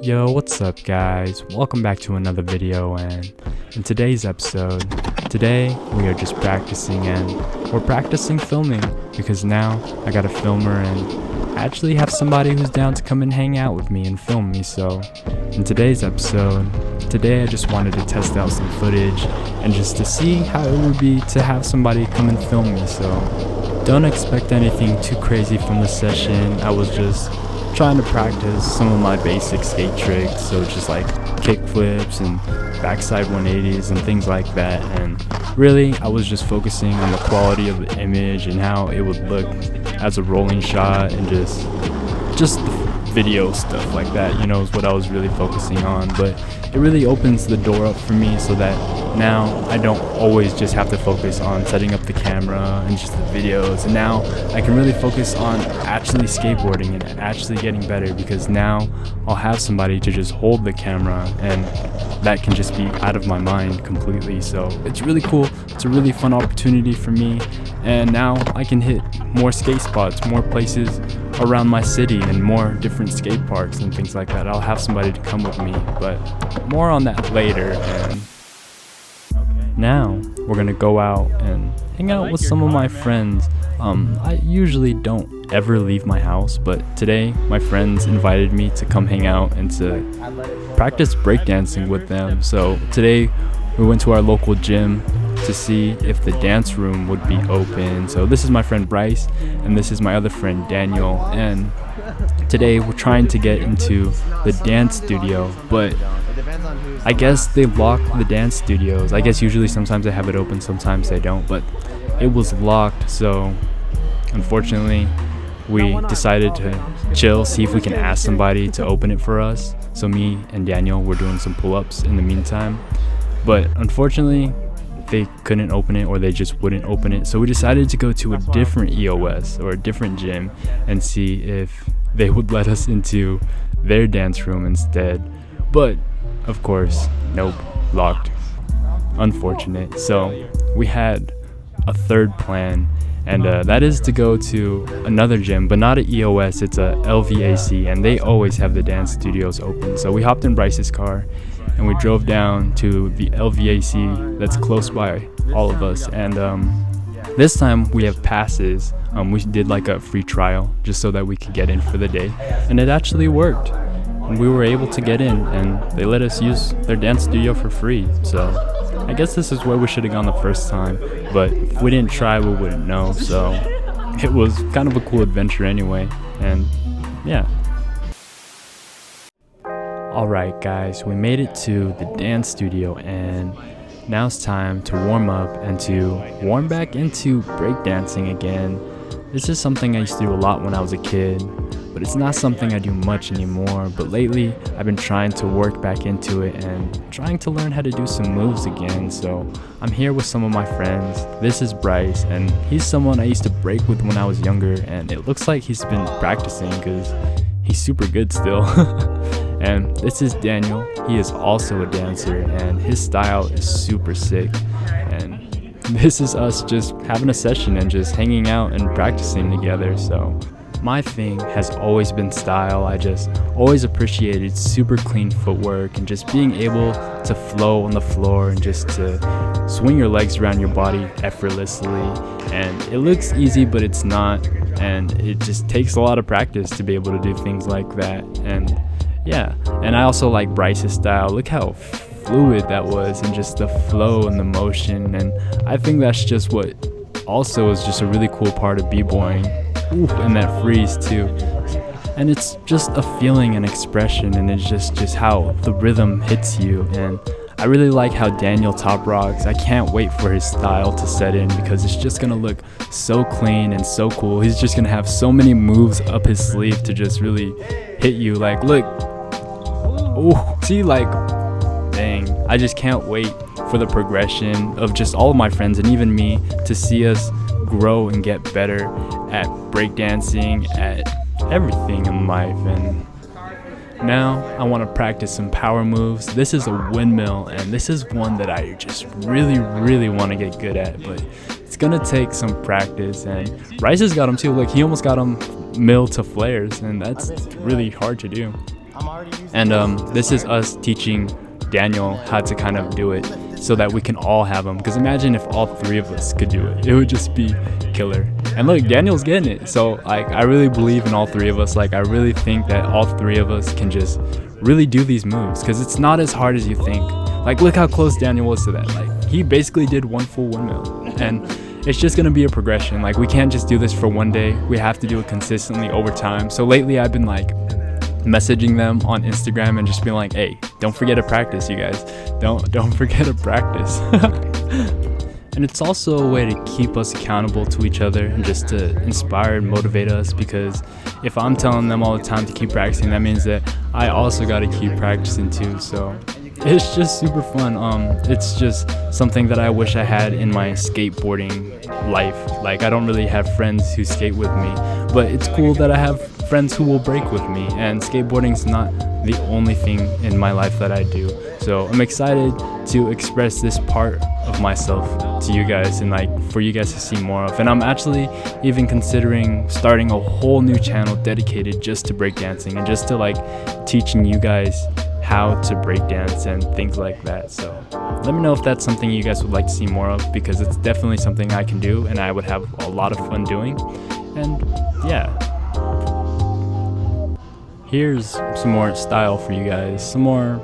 Yo, what's up guys? Welcome back to another video, and in today's episode, today we are just practicing, and we're practicing filming because now I got a filmer and I actually have somebody who's down to come and hang out with me and film me. So in today's episode, today I just wanted to test out some footage and just to see how it would be to have somebody come and film me. So don't expect anything too crazy from the session. I was just trying to practice some of my basic skate tricks, so just like kick flips and backside 180s and things like that. And really I was just focusing on the quality of the image and how it would look as a rolling shot, and just the video stuff like that, you know, is what I was really focusing on. But it really opens the door up for me so that now I don't always just have to focus on setting up the camera and just the videos, and now I can really focus on actually skateboarding and actually getting better, because now I'll have somebody to just hold the camera and that can just be out of my mind completely. So it's really cool. It's a really fun opportunity for me, and now I can hit more skate spots, more places around my city, and more different skate parks and things like that. I'll have somebody to come with me, but more on that later. And now we're gonna go out and hang out with some of my friends. I usually don't ever leave my house, but today my friends invited me to come hang out and to practice breakdancing with them. So today we went to our local gym to see if the dance room would be open. So this is my friend Bryce, and this is my other friend Daniel, and today we're trying to get into the dance studio, but I guess they locked the dance studios. I guess usually sometimes they have it open, sometimes they don't, but it was locked. So unfortunately we decided to chill, see if we can ask somebody to open it for us. So me and Daniel were doing some pull-ups in the meantime, but unfortunately they couldn't open it, or they just wouldn't open it. So we decided to go to a different EOS or a different gym and see if they would let us into their dance room instead. But of course, nope, locked. Unfortunate. So we had a third plan, and that is to go to another gym, but not an EOS, it's a LVAC, and they always have the dance studios open. So we hopped in Bryce's car and we drove down to the LVAC that's close by all of us, and this time we have passes. We did like a free trial just so that we could get in for the day, and it actually worked. And we were able to get in, and they let us use their dance studio for free. So I guess this is where we should have gone the first time, but if we didn't try we wouldn't know. So it was kind of a cool adventure anyway, and yeah. Alright guys, we made it to the dance studio, and now it's time to warm up and to warm back into breakdancing again. This is something I used to do a lot when I was a kid, but it's not something I do much anymore. But lately I've been trying to work back into it and trying to learn how to do some moves again. So I'm here with some of my friends. This is Bryce, and he's someone I used to break with when I was younger, and it looks like he's been practicing because he's super good still. And this is Daniel. He is also a dancer, and his style is super sick. And this is us just having a session and just hanging out and practicing together. So my thing has always been style. I just always appreciated super clean footwork and just being able to flow on the floor and just to swing your legs around your body effortlessly. And it looks easy, but it's not, and it just takes a lot of practice to be able to do things like that. And yeah, and I also like Bryce's style. Look how fluid that was, and just the flow and the motion, and I think that's just what also is just a really cool part of b-boying. And that freeze too, and it's just a feeling and expression, and it's just how the rhythm hits you. And I really like how Daniel top rocks. I can't wait for his style to set in, because it's just gonna look so clean and so cool. He's just gonna have so many moves up his sleeve to just really hit you. Like, look, oh, see, like, dang, I just can't wait for the progression of just all of my friends and even me to see us grow and get better at breakdancing, at everything in life. And now I want to practice some power moves. This is a windmill, and this is one that I just really want to get good at, but it's gonna take some practice. And Rice has got him too. Like, he almost got him mill to flares, and that's really hard to do. And this is us teaching Daniel how to kind of do it so that we can all have them. Because imagine if all 3 of us could do it. It would just be killer. And look, Daniel's getting it. So like, I really believe in all 3 of us. Like, I really think that all 3 of us can just really do these moves, because it's not as hard as you think. Like, look how close Daniel was to that. Like, he basically did 1 full windmill. And it's just gonna be a progression. Like, we can't just do this for one day. We have to do it consistently over time. So lately I've been like messaging them on Instagram and just being like, hey, don't forget to practice, you guys. Don't forget to practice. And it's also a way to keep us accountable to each other and just to inspire and motivate us, because if I'm telling them all the time to keep practicing, that means that I also got to keep practicing too. So it's just super fun. It's just something that I wish I had in my skateboarding life. Like, I don't really have friends who skate with me, but it's cool that I have friends who will break with me, and skateboarding's not the only thing in my life that I do. So I'm excited to express this part of myself to you guys, and like for you guys to see more of. And I'm actually even considering starting a whole new channel dedicated just to breakdancing and just to like teaching you guys how to breakdance and things like that. So let me know if that's something you guys would like to see more of, because it's definitely something I can do and I would have a lot of fun doing. And yeah, here's some more style for you guys, some more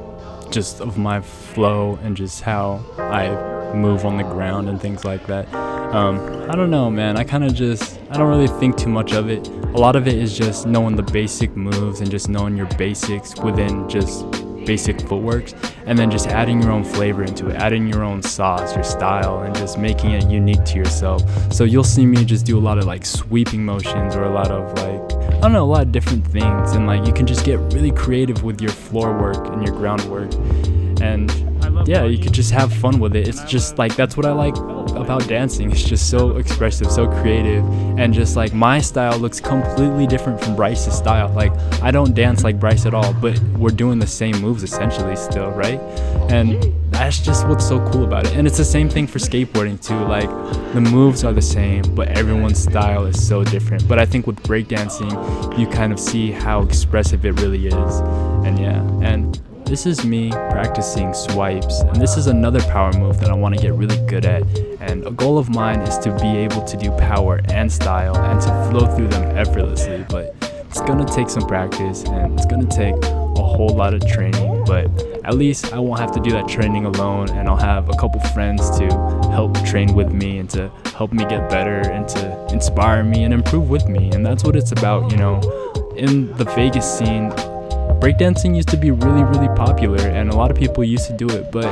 just of my flow and just how I move on the ground and things like that. I don't know, man, I don't really think too much of it. A lot of it is just knowing the basic moves and just knowing your basics within just basic footworks, and then just adding your own flavor into it, adding your own sauce, your style, and just making it unique to yourself. So you'll see me just do a lot of like sweeping motions, or a lot of like, I don't know, a lot of different things, and like you can just get really creative with your floor work and your groundwork. And yeah, you could just have fun with it. It's just like, that's what I like about dancing. It's just so expressive, so creative, and just like my style looks completely different from Bryce's style. Like, I don't dance like Bryce at all, but we're doing the same moves essentially still, right? And that's just what's so cool about it. And it's the same thing for skateboarding too. Like, the moves are the same, but everyone's style is so different. But I think with breakdancing, you kind of see how expressive it really is. And yeah, and this is me practicing swipes, and this is another power move that I want to get really good at. And a goal of mine is to be able to do power and style and to flow through them effortlessly. But it's gonna take some practice, and it's gonna take a whole lot of training, but at least I won't have to do that training alone, and I'll have a couple friends to help train with me and to help me get better and to inspire me and improve with me. And that's what it's about, you know. In the Vegas scene, breakdancing used to be really, really popular, and a lot of people used to do it, but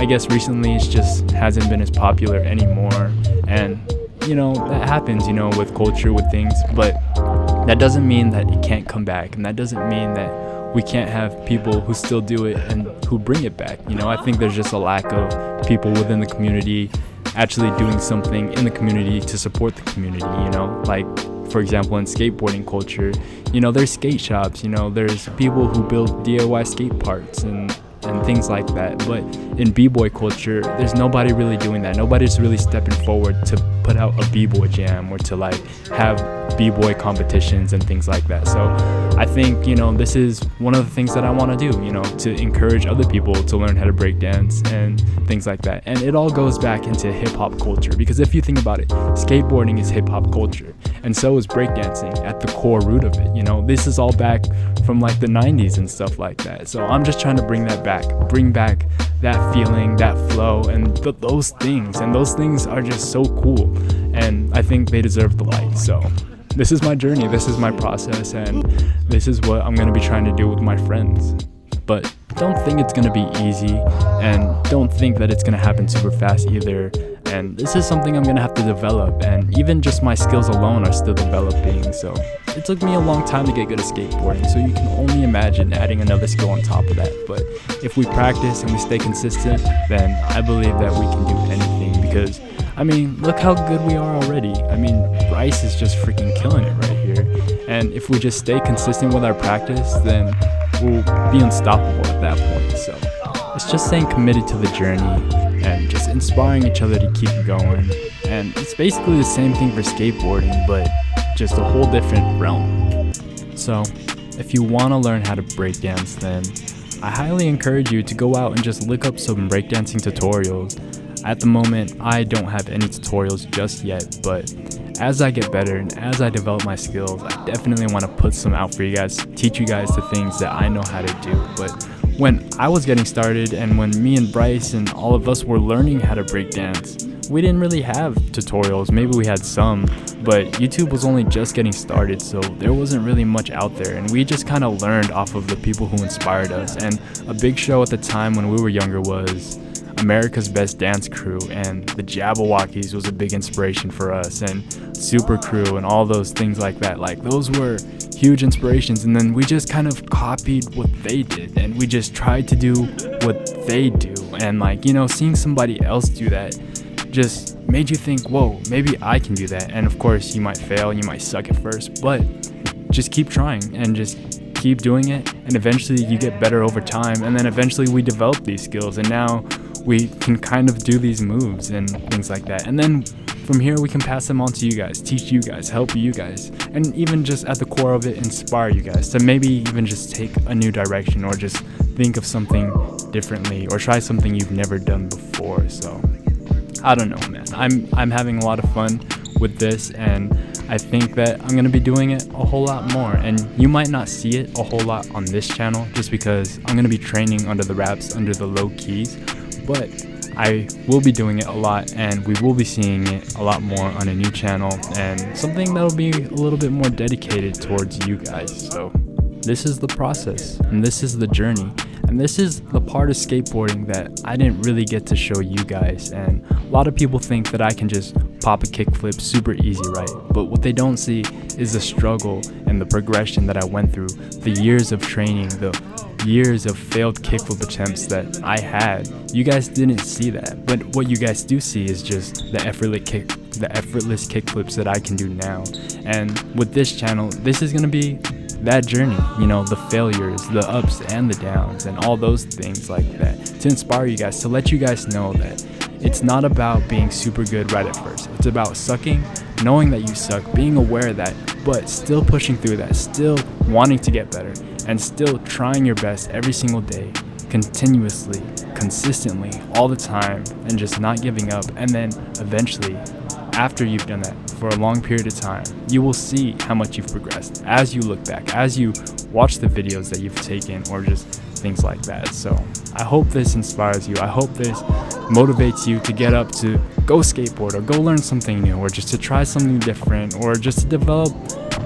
I guess recently it just hasn't been as popular anymore. And you know, that happens, you know, with culture, with things, but that doesn't mean that it can't come back, and that doesn't mean that we can't have people who still do it and who bring it back. You know, I think there's just a lack of people within the community actually doing something in the community to support the community, you know. Like, for example, in skateboarding culture, you know, there's skate shops, you know, there's people who build DIY skate parts and things like that. But in b-boy culture, there's nobody really doing that. Nobody's really stepping forward to put out a b-boy jam or to like have b-boy competitions and things like that. So I think, you know, this is one of the things that I want to do, you know, to encourage other people to learn how to break dance and things like that. And it all goes back into hip-hop culture, because if you think about it, skateboarding is hip-hop culture, and so is breakdancing at the core root of it. You know, this is all back from like the 90s and stuff like that. So I'm just trying to bring that back, bring back that feeling, that flow, and those things. And those things are just so cool, and I think they deserve the light. So this is my journey, this is my process, and this is what I'm going to be trying to do with my friends. But don't think it's going to be easy, and don't think that it's going to happen super fast either. And this is something I'm going to have to develop, and even just my skills alone are still developing. So it took me a long time to get good at skateboarding, so you can only imagine adding another skill on top of that. But if we practice and we stay consistent, then I believe that we can do anything. Because I mean, look how good we are already. I mean, Bryce is just freaking killing it right here. And if we just stay consistent with our practice, then we'll be unstoppable at that point. So it's just staying committed to the journey and just inspiring each other to keep going. And it's basically the same thing for skateboarding, but just a whole different realm. So if you want to learn how to breakdance, then I highly encourage you to go out and just look up some breakdancing tutorials. At the moment, I don't have any tutorials just yet, but as I get better and as I develop my skills, I definitely want to put some out for you guys, teach you guys the things that I know how to do. But when I was getting started and when me and Bryce and all of us were learning how to breakdance, we didn't really have tutorials. Maybe we had some, but YouTube was only just getting started, so there wasn't really much out there, and we just kind of learned off of the people who inspired us. And a big show at the time when we were younger was America's Best Dance Crew, and the Jabberwockies was a big inspiration for us, and Super Crew and all those things like that. Like, those were huge inspirations, and then we just kind of copied what they did, and we just tried to do what they do. And like, you know, seeing somebody else do that just made you think, whoa, maybe I can do that. And of course, you might fail and you might suck at first, but just keep trying and just keep doing it, and eventually you get better over time. And then eventually we develop these skills, and now we can kind of do these moves and things like that. And then from here we can pass them on to you guys, teach you guys, help you guys, and even just at the core of it, inspire you guys to maybe even just take a new direction, or just think of something differently, or try something you've never done before. So I don't know, man. I'm having a lot of fun with this, and I think that I'm gonna be doing it a whole lot more. And you might not see it a whole lot on this channel, just because I'm gonna be training under the wraps, under the low keys, but I will be doing it a lot, and we will be seeing it a lot more on a new channel, and something that'll be a little bit more dedicated towards you guys. So this is the process, and this is the journey, and this is the part of skateboarding that I didn't really get to show you guys. And a lot of people think that I can just pop a kickflip super easy, right? But what they don't see is the struggle and the progression that I went through, the years of training, the years of failed kickflip attempts that I had. You guys didn't see that, but what you guys do see is just the effortless kickflips that I can do now. And with this channel, this is gonna be that journey, you know, the failures, the ups and the downs, and all those things like that, to inspire you guys, to let you guys know that it's not about being super good right at first. It's about sucking, knowing that you suck, being aware of that, but still pushing through that, still wanting to get better, and still trying your best every single day, continuously, consistently, all the time, and just not giving up. And then eventually, after you've done that for a long period of time, you will see how much you've progressed as you look back, as you watch the videos that you've taken, or just things like that. So I hope this inspires you. I hope this motivates you to get up, to go skateboard, or go learn something new, or just to try something different, or just to develop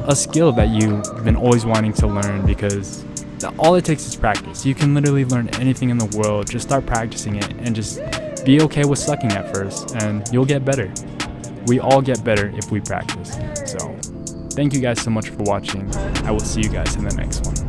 a skill that you've been always wanting to learn, because all it takes is practice. You can literally learn anything in the world. Just start practicing it, and just be okay with sucking at first, and you'll get better. We all get better if we practice. So thank you guys so much for watching. I will see you guys in the next one.